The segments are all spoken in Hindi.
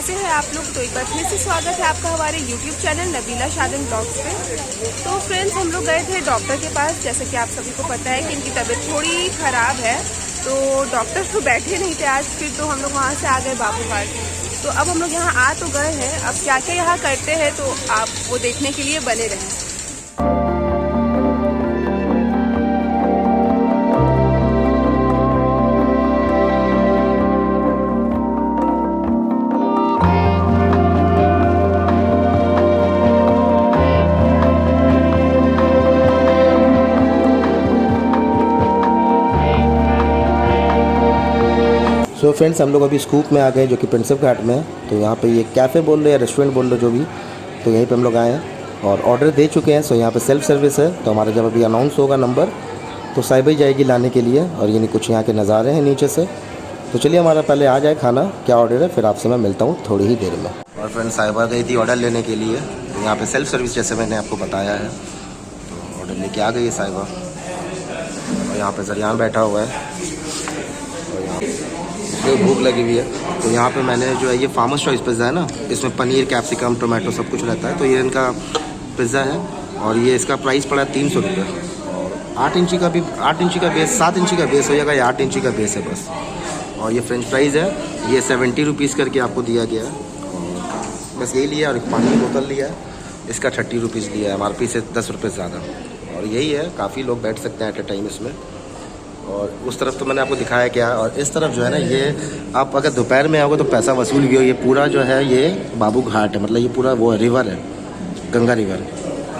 कैसे हैं आप लोग। तो एक बार फिर से स्वागत है आपका हमारे यूट्यूब चैनल नबीला शादिन ब्लॉग्स पे। तो फ्रेंड्स, हम लोग गए थे डॉक्टर के पास। जैसे कि आप सभी को पता है कि इनकी तबीयत थोड़ी ख़राब है, तो डॉक्टर तो बैठे नहीं थे आज। फिर तो हम लोग वहाँ से आ गए बाबू घाट। तो अब हम लोग यहाँ आ तो गए हैं, अब क्या क्या यहाँ करते हैं तो आप वो देखने के लिए बने रहें। सो फ्रेंड्स, हम लोग अभी स्कूप में आ गए जो कि प्रिंसेप घाट में है। तो यहाँ पे ये कैफ़े बोल लो या रेस्टोरेंट बोल लो जो भी, तो यहीं पे हम लोग आए हैं और ऑर्डर दे चुके हैं। सो यहाँ पे सेल्फ सर्विस है। तो हमारा जब अभी अनाउंस होगा नंबर तो साहिबा ही जाएगी लाने के लिए। और ये कुछ यहाँ के नज़ारे हैं नीचे से। तो चलिए हमारा पहले आ जाए खाना, क्या ऑर्डर है, फिर आपसे मैं मिलता हूँ थोड़ी ही देर में। और फ्रेंड्स, साहिबा गई थी ऑर्डर लेने के लिए। तो यहाँ पर सेल्फ सर्विस जैसे मैंने आपको बताया है, तो ऑर्डर लेके आ गई है साहिबा। और यहाँ पर जरियान बैठा हुआ है और यहाँ भूख लगी हुई है। तो यहाँ पे मैंने जो है ये फार्मर्स चॉइस पिज़्ज़ा है ना, इसमें पनीर, कैप्सिकम, टोमेटो सब कुछ रहता है। तो ये इनका पिज़्ज़ा है और ये इसका प्राइस पड़ा 300 रुपये। और 8 इंची का भी, 8 इंची का बेस, 7 इंची का बेस हो जाएगा या 8 इंची का बेस है बस। और ये फ्रेंच फ्राइज़ है, ये 70 रुपीज़ करके आपको दिया गया है। और बस यही लिया और एक पानी की बोतल लिया है, इसका 30 रुपीज़ दिया है, MRP से 10 रुपये ज़्यादा। और यही है, काफ़ी लोग बैठ सकते हैं एट ए टाइम इसमें। और उस तरफ तो मैंने आपको दिखाया क्या, और इस तरफ जो है ना, ये आप अगर दोपहर में आओगे तो पैसा वसूल भी हो। ये पूरा जो है ये बाबू घाट है, मतलब ये पूरा वो रिवर है, गंगा रिवर।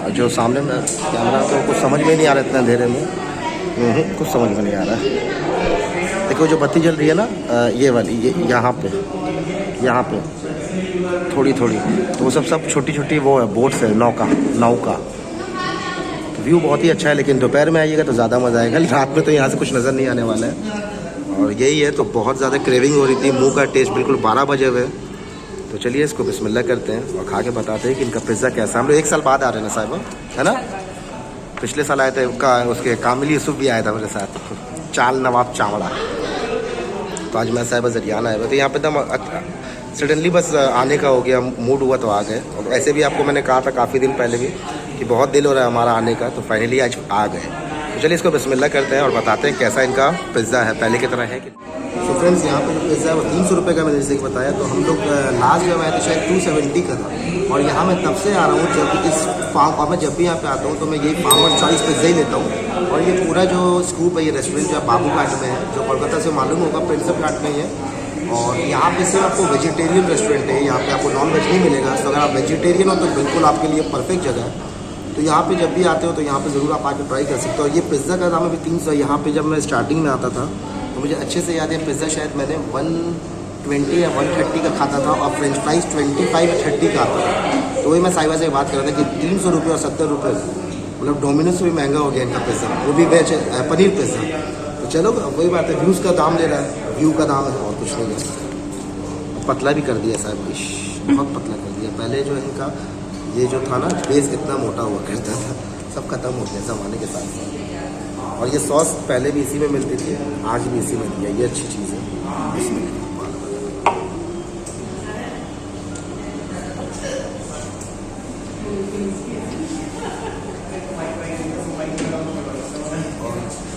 और जो सामने में कैमरा तो कुछ समझ में नहीं आ रहा इतना अंधेरे में, कुछ समझ में नहीं आ रहा। देखो जो बत्ती जल रही है ना, ये वाली, ये यहाँ पे थोड़ी थोड़ी, तो वो सब छोटी छोटी वो है, बोट्स है, नौका। व्यू बहुत ही अच्छा है, लेकिन दोपहर में आइएगा तो ज़्यादा मज़ा आएगा। रात में तो यहाँ से कुछ नज़र नहीं आने वाला है। और यही है, तो बहुत ज़्यादा क्रेविंग हो रही थी, मुंह का टेस्ट बिल्कुल 12 बजे हुए। तो चलिए इसको बिस्मिल्लाह करते हैं और खा के बताते हैं कि इनका पिज़्ज़ा कैसा। हम लोग 1 साल बाद आ रहे हैं ना साहिबा, है ना। पिछले साल आए थे, उसके कामिल यूसुफ भी आया था मेरे साथ, चाल नवाब चावड़ा। तो आज मैं साहिबा जरियान आए हुए। तो यहाँ पर एकदम सडनली बस आने का हो गया, मूड हुआ तो आ गए। और ऐसे भी आपको मैंने कहा था काफ़ी दिन पहले भी कि बहुत दिल हो रहा है हमारा आने का, तो फाइनली आज आ गए। तो चलिए इसको बिस्मिल्लाह करते हैं और बताते हैं कैसा इनका पिज़्ज़ा है, पहले की तरह है कि। तो फ्रेंड्स, यहाँ पे जो पिज़्ज़ा है वो 300 रुपये का, मैंने जैसे कि बताया। तो हम लोग लास्ट जब आए थे शायद 270 का था। और यहाँ मैं तब से आ रहा हूँ जब इस फार्म, और मैं जब भी यहाँ पे आता हूँ तो मैं यही फार्मर चॉइस पिज़्ज़ा ही लेता हूँ। और ये पूरा जो स्कूप है, ये रेस्टोरेंट जो है बाबू घाट में है, जो कोलकाता से मालूम होगा, प्रिंसेप घाट में ही है। और यहाँ पे सिर्फ आपको वेजिटेरियन रेस्टोरेंट है, यहाँ पे आपको नॉन वेज नहीं मिलेगा। तो अगर आप वेजिटेरियन हो तो बिल्कुल आपके लिए परफेक्ट जगह है। तो यहाँ पे जब भी आते हो तो यहाँ पे ज़रूर आप आके ट्राई कर सकते हो। और ये पिज़्ज़ा का दाम अभी 300। यहाँ पे जब मैं स्टार्टिंग में आता था तो मुझे अच्छे से याद है, पिज़्ज़ा शायद मैंने 120 या 130 का खाता था और फ्रेंच फ्राइज़ 25 या 30 का आता था। तो वही मैं साहिबा से बात कर रहा था कि 300 रुपये और 70 रुपये, मतलब डोमिनोज से भी महंगा हो गया इनका पिज़्ज़ा, वो भी वेज पनीर पिज़्ज़ा। तो चलो वही बात है, व्यूज़ का दाम ले रहा है, व्यू का दाम है और कुछ नहीं है। पतला भी कर दिया साहब, बहुत पतला कर दिया। पहले जो इनका ये जो था ना, बेस इतना मोटा हुआ करता था, सब खत्म हो गया ज़माने के साथ। और ये सॉस पहले भी इसी में मिलती थी, आज भी इसी में दिया, ये अच्छी चीज़ है इसमें।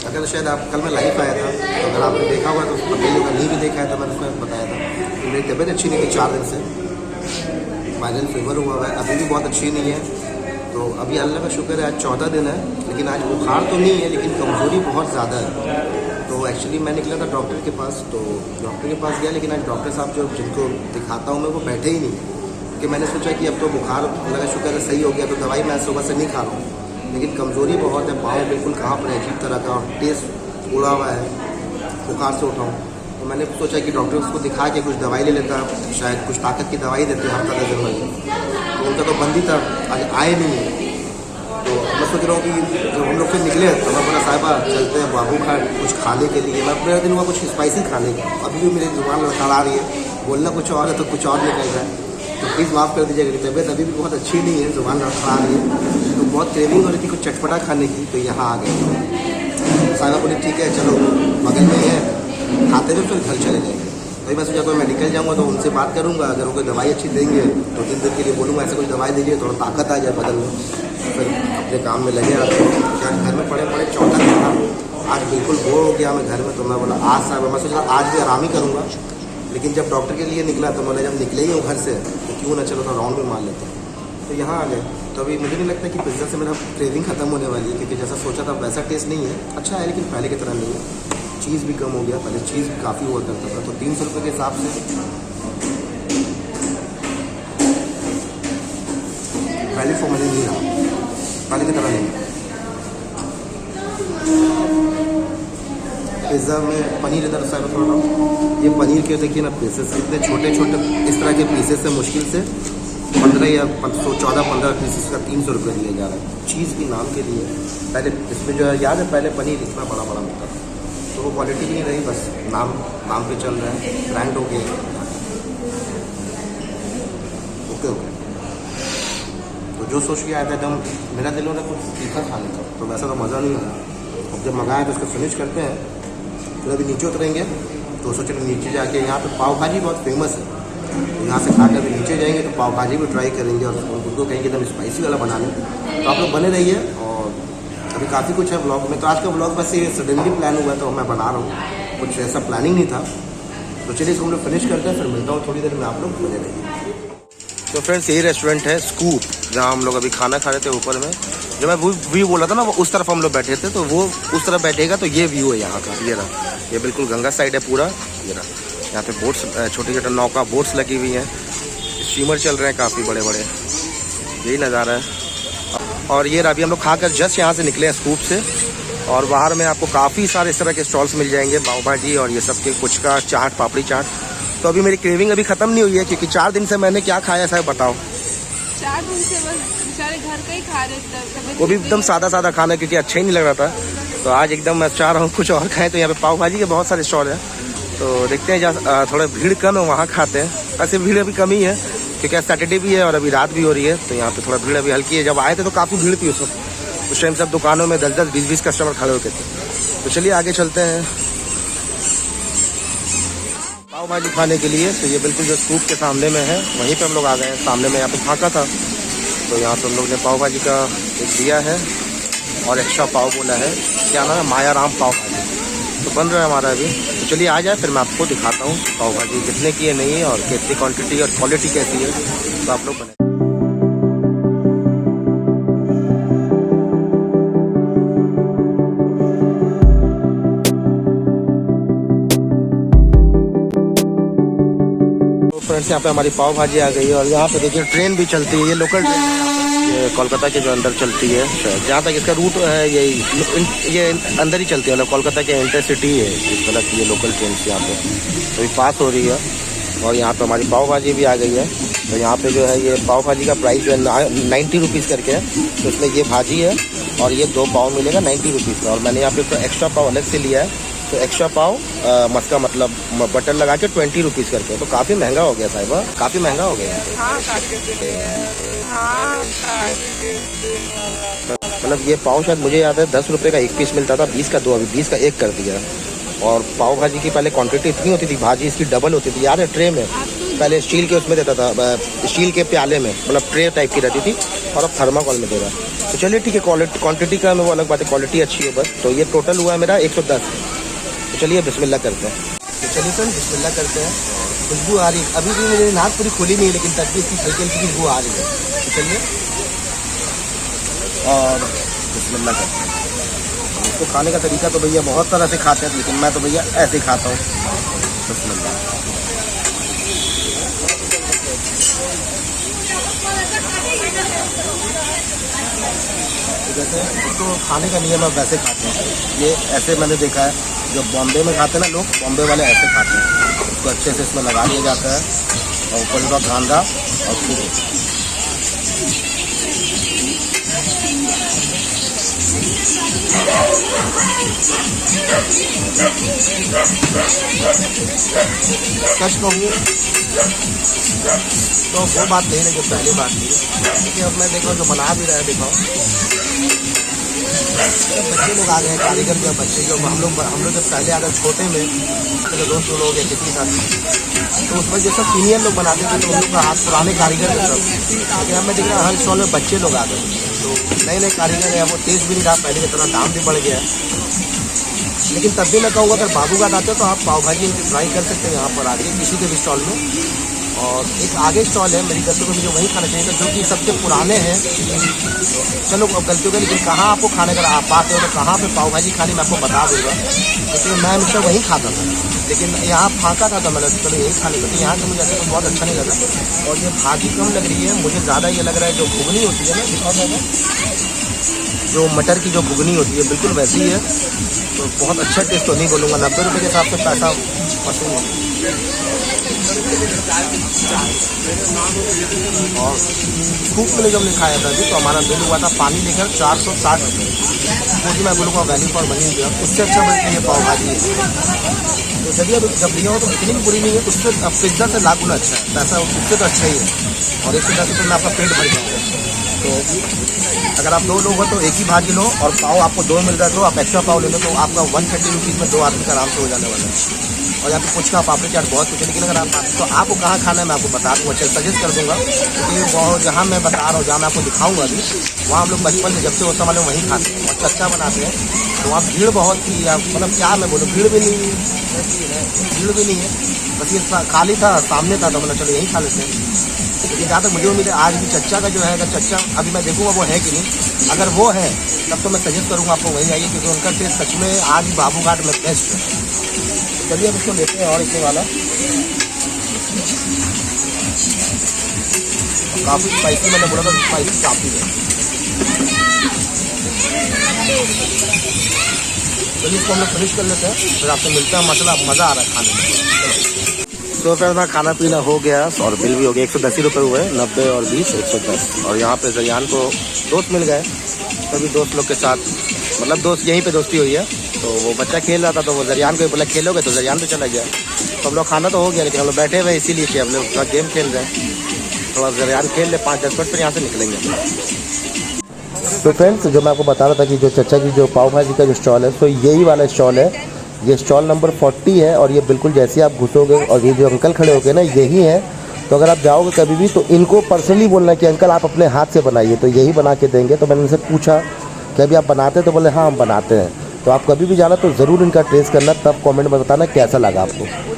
अगर शायद आप कल मैं लाइव आया था, तो अगर आपने देखा हुआ तो उसको नहीं भी देखा है तो मैंने उसको बताया था कि मेरी तबीयत अच्छी नहीं थी 4 दिन से, वायरल फीवर हुआ है, अभी भी बहुत अच्छी नहीं है। तो अभी अल्लाह का शुक्र है आज 14 दिन है, लेकिन आज बुखार तो नहीं है, लेकिन कमज़ोरी बहुत ज़्यादा है। तो एक्चुअली मैं निकला था डॉक्टर के पास, तो डॉक्टर के पास गया, लेकिन आज डॉक्टर साहब जो जिनको दिखाता हूँ मैं, वो बैठे ही नहीं है। क्योंकि मैंने सोचा कि अब तो बुखार अल्लाह का शुक्र है सही हो गया, तो दवाई मैं सुबह से नहीं खा रहा हूँ, लेकिन कमज़ोरी बहुत है, पाँव बिल्कुल कहाँ पर अजीब तरह का और टेस्ट उड़ा हुआ है, बुखार से उठाऊँ। तो मैंने सोचा कि डॉक्टर उसको दिखा के कुछ दवाई ले लेता, शायद कुछ ताकत की दवाई देते हैं हफ्ता 10 दिन में। तो उनका तो बंद ही था, आज आए नहीं है। तो मैं सोच रहा हूँ कि जब हम लोग फिर निकले तो मैं बोला साहिबा चलते हैं बाबू घाट कुछ खाने के लिए। मैं मेरा दिन हुआ कुछ स्पाइसी खाने का, अभी भी मेरी जुबान लड़खड़ा रही है, बोलना कुछ और है तो कुछ और निकल रहा है। तो प्लीज़ माफ़ कर दीजिएगा, तबीयत अभी भी बहुत अच्छी नहीं है, जुबान लड़खड़ा रही है। तो बहुत क्रेविंग हो रही थी कुछ चटपटा खाने की, तो यहाँ आ गए। साहिबा बोली ठीक है चलो, बगल में ही है, खाते हुए फिर घर चले जाएंगे। वही मैं सोचा कोई मेडिकल जाऊँगा तो उनसे बात करूँगा, अगर वो कोई दवाई अच्छी देंगे तो 3 दिन के लिए बोलूँगा ऐसे कोई दवाई दीजिए, थोड़ा ताकत आ जाए बदन में, फिर अपने काम में लगे आते हैं। क्या घर में पड़े 14 दिन आज बिल्कुल बोर हो गया मैं घर में, तो मैं बोला आज साहब मैं सोचा आज भी आराम ही करूँगा, लेकिन जब डॉक्टर के लिए निकला तो मैंने जब निकले ही हूँ घर से तो क्यों ना चलो तो राउंड में मार लेते हैं, तो यहाँ आ गए। तो अभी मुझे नहीं लगता कि पिज़्ज़ा से मेरा क्रेविंग खत्म होने वाली है, क्योंकि जैसा सोचा था वैसा टेस्ट नहीं है, अच्छा है लेकिन पहले की तरह नहीं है। चीज़ भी कम हो गया, पहले चीज़ भी काफ़ी हुआ करता था, तो 300 रुपये के हिसाब से वैल्यू फॉर मनी नहीं रहा, पहले की तरह नहीं। पिज़्ज़ा में पनीर इधर साइड में थोड़ा, ये पनीर के देखिए ना पीसेस इतने छोटे छोटे, इस तरह के पीसेस से मुश्किल से 15 या 14-15 पीसेस का 300 रुपये दिया जा रहा है चीज़ के नाम के लिए। पहले इसमें जो है याद है पहले पनीर इतना बड़ा बड़ा होता था, तो वो क्वालिटी भी नहीं रही, बस नाम पे चल रहा है, ब्रांड हो गया। ओके तो जो सोच के आया था एकदम मेरा दिल हो रहा कुछ तीखा खाने का, तो वैसा तो मज़ा नहीं आया। अब जब मंगाया तो उसको फिनिश करते हैं, फिर अभी नीचे उतरेंगे तो सोचे नीचे जाके यहाँ पे पाव भाजी बहुत फेमस है, तो यहाँ से खा कर अभी नीचे जाएंगे तो पाव भाजी भी ट्राई करेंगे और उनको कहेंगे एकदम स्पाइसी वाला बनाने। तो आप लोग बने रहिए, और अभी काफ़ी कुछ है ब्लॉग में। तो आज का ब्लॉग बस ये सडनली प्लान हुआ तो मैं बना रहा हूँ, कुछ ऐसा प्लानिंग नहीं था। तो चलिए इसको हम लोग फिनिश करते हैं, फिर मिलता हूँ थोड़ी देर में, आप लोग बने रहिए। तो फ्रेंड्स यही रेस्टोरेंट है स्कूप, जहाँ हम लोग अभी खाना खा रहे थे ऊपर में। जब मैं व्यू बोला था ना, वो उस तरफ हम लोग बैठे थे, तो वो उस तरफ बैठेगा तो ये व्यू है यहाँ का, ये रहा, ये बिल्कुल गंगा साइड है पूरा, ये रहा। यहाँ पे बोट्स, छोटे छोटे नौका बोट्स लगी हुई हैं, स्टीमर चल रहे हैं काफ़ी बड़े बड़े, यही नज़ारा है। और ये अभी हम लोग खाकर जस्ट यहाँ से निकले हैं स्कूप से, और बाहर में आपको काफ़ी सारे इस तरह के स्टॉल्स मिल जाएंगे, पाव भाजी और ये सब के पुचका, चाट, पापड़ी चाट। तो अभी मेरी क्रेविंग अभी ख़त्म नहीं हुई है, क्योंकि 4 दिन से मैंने क्या खाया साहब बताओ। 4 दिन से बस बेचारे घर का ही खा रहे थे, वो भी एकदम सादा सादा खाना, क्योंकि अच्छा ही नहीं लग रहा था। तो आज एकदम मैं चाह रहा हूँ कुछ और खाएँ, तो यहाँ पे पाव भाजी के बहुत सारे स्टॉल हैं, तो देखते हैं जहाँ थोड़ा भीड़ कम है वहाँ खाते हैं। ऐसे भीड़ अभी कम ही है, क्योंकि आज सैटरडे भी है और अभी रात भी हो रही है, तो यहाँ पे थोड़ा भीड़ अभी हल्की है। जब आए थे तो काफ़ी भीड़ थी उस टाइम, सब दुकानों में 10-10, 20-20 कस्टमर खड़े होते थे। तो चलिए आगे चलते हैं पाव भाजी खाने के लिए। तो ये बिल्कुल जो स्कूप के सामने में है, वहीं पे हम लोग आ गए हैं। सामने में यहाँ पे फाका था, तो यहाँ पे हम लोग ने पाव भाजी का एक दिया है और एक्स्ट्रा पाव बोला है, क्या नाम है, माया राम पाव भाजी। तो बन रहा है हमारा अभी। तो चलिए आ जाए, फिर मैं आपको दिखाता हूँ पाव भाजी कितने की है, नहीं है, और कितनी क्वांटिटी और क्वालिटी कैसी है, तो आप लोग बने। फ्रेंड्स यहाँ पे हमारी पाव भाजी आ गई है, और यहाँ पे देखिए ट्रेन भी चलती है, ये लोकल ट्रेन, ये कोलकाता के जो अंदर चलती है शायद, जहाँ तक इसका रूट है ये अंदर ही चलती है, मतलब कोलकाता के इंटरसिटी है इस तरह की ये लोकल ट्रेन यहाँ पे अभी पास हो रही है। और यहाँ पे हमारी पाव भाजी भी आ गई है। तो यहाँ पे जो है ये पाव भाजी का प्राइस जो है 90 रुपीज़ करके है, तो इसमें ये भाजी है और ये 2 पाव मिलेगा 90 रुपीज़ में। और मैंने यहाँ पे एक्स्ट्रा पाव अलग से लिया है, तो एक्स्ट्रा पाव मस्का मतलब बटर लगा के 20 रुपीज़ करके, तो काफ़ी महंगा हो गया साहिबा, काफ़ी महंगा हो गया। मतलब ये पाव शायद मुझे याद है 10 रुपये का 1 पीस मिलता था, 20 का 2, अभी 20 का 1 कर दिया। और पाव भाजी की पहले क्वांटिटी इतनी होती थी, भाजी इसकी डबल होती थी, यार है ट्रे में, पहले स्टील के उसमें देता था, स्टील के प्याले में, मतलब ट्रे टाइप की रहती थी, और अब थर्माकोल में दे रहा है। तो चलिए ठीक है, क्वांटिटी का वो अलग बात है, क्वालिटी अच्छी है बस। तो ये टोटल हुआ है मेरा 110। तो चलिए बिस्मिल्लाह करते हैं। तो चलिए सर बिस्मिल्लाह करते हैं। खुशबू आ रही है, अभी भी मेरी नाक पूरी खुली नहीं है, लेकिन तब भी इसकी हल्की हल्की खुशबू आ रही है। तो चलिए और बिस्मिल्लाह करते हैं। इसको खाने का तरीका तो भैया बहुत तरह से खाते हैं, लेकिन मैं तो भैया ऐसे ही खाता हूँ। बिस्मिल्लाह। जैसे इसको खाने का नियम है वैसे खाते हैं, ये ऐसे मैंने देखा है, जो बॉम्बे में खाते हैं ना लोग, बॉम्बे वाले ऐसे खाते हैं। इसको अच्छे से इसमें लगा दिया जाता है और ऊपर का कांदा और खूब सच कहूँ तो वो बात नहीं है जो पहली बात थी, क्योंकि अब मैं देखो जो बना भी रहा है, देखो बच्चे लोग आ गए, कारीगर जो बच्चे जो हम लोग जब पहले अगर छोटे में तो दोस्त लोग हो गए कितनी सारी, तो उसमें जो सब सीनियर लोग बनाते थे तो उन लोग का हाथ पुराने कारीगर थे सब। लेकिन अब मैं देख रहा हर स्टॉल में बच्चे लोग आ गए, तो नए नए कारीगर है, वो तेज़ भी नहीं रहा पहले की तरह, दाम भी बढ़ गया है। लेकिन तब भी मैं कहूँगा अगर बाबूघाट आते हो तो आप पाव भाजी ट्राई कर सकते हैं यहाँ पर आके किसी के भी स्टॉल में। और एक आगे स्टॉल है, मेरी गलतियों को मुझे वहीं खाना चाहिए था जो कि सबसे पुराने हैं। चलो अब गलतियों का, लेकिन कहाँ आपको खाने का आप आते हो तो कहाँ पे पाव भाजी खानी मैं आपको बता दूँगा, क्योंकि मैं हमेशा वहीं खाता था। लेकिन यहाँ फाँका था तो मैंने चलो यहीं खा लेता, यहाँ से मुझे ऐसे तो बहुत अच्छा नहीं लगा। और ये भाजी कम लग रही है, मुझे ज़्यादा ये लग रहा है जो घुगनी होती है ना, दिखाओ ना, जो मटर की जो घुगनी होती है बिल्कुल वैसी है। तो बहुत अच्छा टेस्ट तो नहीं बोलूँगा, 90 रुपये के हिसाब से पैसा वसूल है। और स्कूप में जब हमने खाया था अभी तो हमारा बिल हुआ था पानी लेकर 460 रुपये, वो भी मैं बोलूँगा वैल्यू फॉर मनी दिया। उससे अच्छा बनती है पाव भाजी है। तो चलिए अब जब लिया हो तो इतनी भी बुरी नहीं है, उससे अब पिज्ज़ा से लाख गुना अच्छा है, पैसा उससे तो अच्छा ही है। और 110 रुपये में आपका पेट भर जाएगा। तो अगर आप 2 लोग हो तो एक ही भाजी लो, और पाव आपको 2 मिल रहा है तो आप एक्स्ट्रा पाव ले लो, तो आपका 130 रुपीज़ में 2 आदमी का आराम से हो जाने वाला है। और यहाँ पे पुचका पापड़ी चाट बहुत कुछ है, लेकिन अगर आप तो आपको कहाँ खाना है मैं आपको बता दूँगा, सजेस्ट कर दूँगा। क्योंकि बहुत जहाँ मैं बता रहा हूँ, जहाँ मैं आपको दिखाऊँगा अभी, वहाँ हम लोग बचपन में जब से वो समय वहीं खाते हैं और चच्चा बनाते हैं। तो वहाँ भीड़ बहुत थी, मतलब क्या मैं बोलूँ, भीड़ भी नहीं है, बस ये खाली था, सामने था, तो मैंने चलो यहीं खा लेते हैं। लेकिन जहाँ तक मुझे उम्मीद है आज भी चच्चा का जो है, अगर चच्चा अभी मैं देखूँगा वो है कि नहीं, अगर वो है तब तो मैं सजेस्ट करूँगा आपको वहीं आइए, क्योंकि उनका टेस्ट सच में आज भी बाबूघाट में बेस्ट है। चलिए अब इसको लेते हैं और इसके वाला काफ़ी स्पाइसी, मैंने बोला था स्पाइसी काफ़ी है। चलिए इसको हम लोग फिनिश कर लेते हैं, फिर आपसे मिलता है, मतलब मज़ा आ रहा है खाने में। तो फिर ना खाना पीना हो गया और बिल भी हो गया, 110 रुपये हुए, 90 और 20 110। और यहाँ पे जरियान को दोस्त मिल गए, सभी दोस्त लोग के साथ, मतलब दोस्त यहीं पे दोस्ती हुई है। तो वो बच्चा खेल रहा था तो वो जरियान को बोला खेलोगे, तो जरियान पे चला गया। तो हम लोग खाना तो हो गया, लेकिन हम लोग बैठे हुए इसीलिए कि हम लोग थोड़ा गेम खेल रहे हैं, थोड़ा जरियान खेल ले, 5-10 मिनट फिर यहाँ से निकलेंगे। तो फ्रेंड्स जो मैं आपको बता रहा था कि जो चच्चा की जो पाव भाजी का जो स्टॉल है, तो यही वाला स्टॉल है, ये स्टॉल नंबर 40 है। और ये बिल्कुल जैसे आप घुसोगे और ये जो अंकल खड़े होके ना यही हैं, तो अगर आप जाओगे कभी भी तो इनको पर्सनली बोलना कि अंकल आप अपने हाथ से बनाइए, तो यही बना के देंगे। तो मैंने इनसे पूछा कि अभी आप बनाते हैं, तो बोले हाँ हम बनाते हैं। तो आप कभी भी जाना तो ज़रूर इनका टेस्ट करना, तब कमेंट में बताना कैसा लगा आपको।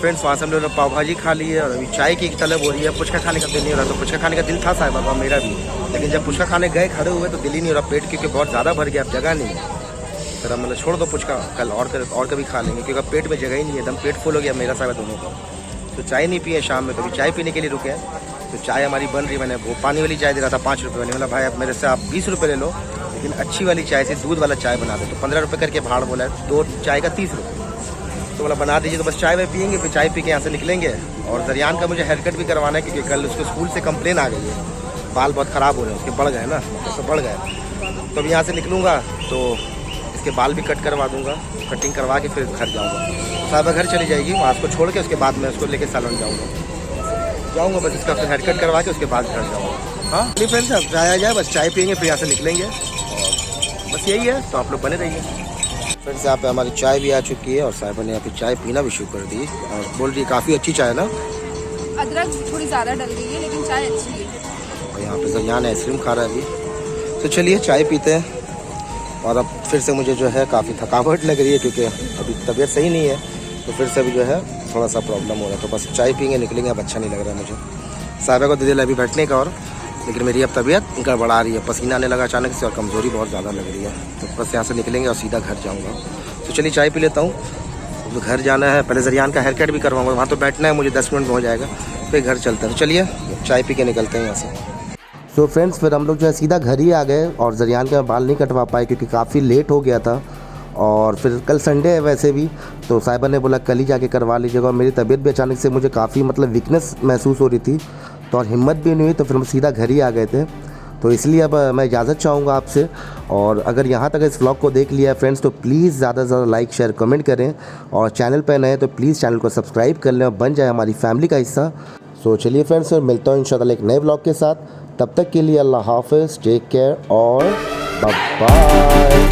फ्रेंड्स वहाँ से हम लोग पाव भाजी खा ली है और अभी चाय की तलब हो रही है। पुचका खाने का दिल नहीं हो रहा, तो पुचका खाने का दिल था साहब बाबा मेरा भी, लेकिन जब पुचका खाने गए खड़े हुए तो दिल ही नहीं हो रहा, पेट क्योंकि बहुत ज़्यादा भर गया, अब जगह नहीं है। फिर मतलब छोड़ दो पुचका, कल और कभी खा लेंगे, क्योंकि पेट में जगह ही नहीं है, एकदम पेट फुल हो गया मेरा साहब दोनों का। तो चाय नहीं पिए शाम में, तो अभी चाय पीने के लिए रुके हैं। तो चाय हमारी बन रही, मैंने वो पानी वाली चाय दे रहा था 5 रुपये वाली, मतलब भाई अब मेरे से आप 20 रुपये ले लो, लेकिन अच्छी वाली चाय से दूध वाला चाय बना दो। तो 15 रुपये करके भाड़ बोला है, 2 चाय का 30 रुपये, तो बोला बना दीजिए। तो बस चाय वाय पियेंगे, फिर चाय पी के यहाँ से निकलेंगे। और जरियान का मुझे हेयर कट भी करवाना है, क्योंकि कल उसको स्कूल से कंप्लेन आ गई है, बाल बहुत ख़राब हो रहे हैं उसके, बढ़ गए ना, तो बढ़ गए। तो अब यहाँ से निकलूँगा तो इसके बाल भी कट करवा दूँगा, कटिंग करवा के फिर घर जाऊँगा। साहबा घर चली जाएगी, वहाँ उसको छोड़ के उसके बाद मैं उसको लेके सैलून जाऊँगा बस इसका फिर हेयर कट करवा के उसके बाद घर जाऊँगा। हाँ नहीं फ्रेंड्स, अब चाय आ जाए, बस चाय पियेंगे फिर यहाँ से निकलेंगे, और बस यही है। तो आप लोग बने रहिए। फ्रेंड्स यहाँ पे हमारी चाय भी आ चुकी है और साहिबा ने यहाँ पे चाय पीना भी शुरू कर दी और बोल रही काफ़ी अच्छी चाय ना, अदरक थोड़ी ज़्यादा डल गई है लेकिन चाय अच्छी है। और यहाँ पे जरियान आइसक्रीम खा रहा है अभी। तो चलिए चाय पीते हैं। और अब फिर से मुझे जो है काफ़ी थकावट लग रही है, क्योंकि अभी तबीयत सही नहीं है, तो फिर से अभी जो है थोड़ा सा प्रॉब्लम हो रहा है। तो बस चाय पीएंगे निकलेंगे, अब अच्छा नहीं लग रहा है मुझे। साहिबा को दे दिया अभी बैठने का, और लेकिन मेरी अब तबीयत गड़बड़ा रही है, पसीना आने लगा अचानक से और कमज़ोरी बहुत ज़्यादा लग रही है। तो बस यहाँ से निकलेंगे और सीधा घर जाऊँगा। तो चलिए चाय पी लेता हूँ, तो घर जाना है, पहले जरियान का हेयर कट भी करवाऊँगा, वहाँ तो बैठना है मुझे, 10 मिनट में हो जाएगा, फिर घर चलते हैं। तो चलिए चाय पी के निकलते हैं यहाँ से। तो फ्रेंड्स फिर हम लोग जो है सीधा घर ही आ गए, और जरियान के बाल नहीं कटवा पाए क्योंकि काफ़ी लेट हो गया था। और फिर कल संडे है वैसे भी, तो साहिबा ने बोला कल ही जाके करवा लीजिएगा। और मेरी तबीयत भी अचानक से मुझे काफ़ी मतलब वीकनेस महसूस हो रही थी, तो और हिम्मत भी नहीं हुई, तो फिर हम सीधा घर ही आ गए थे। तो इसलिए अब मैं इजाज़त चाहूँगा आपसे। और अगर यहाँ तक इस व्लॉग को देख लिया है फ्रेंड्स, तो प्लीज़ ज़्यादा से ज़्यादा लाइक शेयर कमेंट करें, और चैनल पर नए तो प्लीज़ चैनल को सब्सक्राइब कर लें और बन जाए हमारी फैमिली का हिस्सा। सो चलिए फ्रेंड्स, मिलता हूँ इंशाल्लाह एक नए व्लॉग के साथ। तब तक के लिए अल्लाह हाफ़िज़, टेक केयर और बाय बाय।